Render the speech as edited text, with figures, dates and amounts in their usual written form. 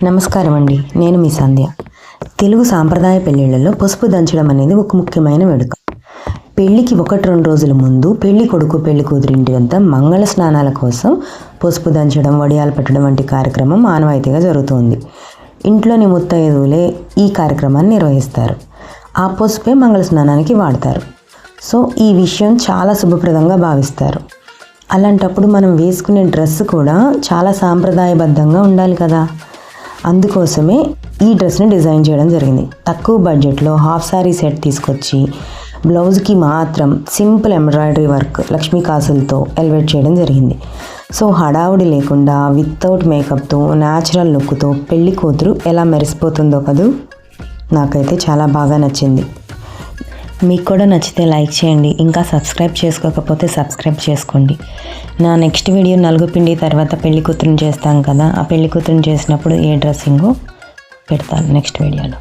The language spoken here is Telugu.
నమస్కారం అండి, నేను మీ సంధ్య. తెలుగు సాంప్రదాయ పెళ్ళిళ్ళలో పసుపు దంచడం అనేది ఒక ముఖ్యమైన వేడుక. పెళ్ళికి 1-2 రోజుల ముందు పెళ్లి కొడుకు పెళ్లి కూతురు ఇంటి వద్ద మంగళ స్నానాల కోసం పసుపు దంచడం, వడియాలు పెట్టడం వంటి కార్యక్రమం ఆనవాయితీగా జరుగుతుంది. ఇంట్లోని ముత్తైదువులే ఈ కార్యక్రమాన్ని నిర్వహిస్తారు. ఆ పసుపే మంగళ స్నానానికి వాడతారు. సో ఈ విషయం చాలా శుభప్రదంగా భావిస్తారు. అలాంటప్పుడు మనం వేసుకునే డ్రెస్ కూడా చాలా సాంప్రదాయబద్ధంగా ఉండాలి కదా. అందుకోసమే ఈ డ్రెస్ని డిజైన్ చేయడం జరిగింది. తక్కువ బడ్జెట్లో హాఫ్ శారీ సెట్ తీసుకొచ్చి బ్లౌజ్కి మాత్రం సింపుల్ ఎంబ్రాయిడరీ వర్క్ లక్ష్మీ కాసులతో ఎలివేట్ చేయడం జరిగింది. సో హడావుడి లేకుండా వితౌట్ మేకప్తో న్యాచురల్ లుక్తో పెళ్లి కూతురు ఎలా మెరిసిపోతుందో కదూ. నాకైతే చాలా బాగా నచ్చింది. మీకు కూడా నచ్చితే లైక్ చేయండి. ఇంకా సబ్స్క్రైబ్ చేసుకోకపోతే సబ్స్క్రైబ్ చేసుకోండి. నా నెక్స్ట్ వీడియో నలుగు పిండి తర్వాత పెళ్లి కూతురుని చేస్తాం కదా, ఆ పెళ్లి కూతురుని చేసినప్పుడు ఏ డ్రెస్సింగో పెడతాను నెక్స్ట్ వీడియోలో.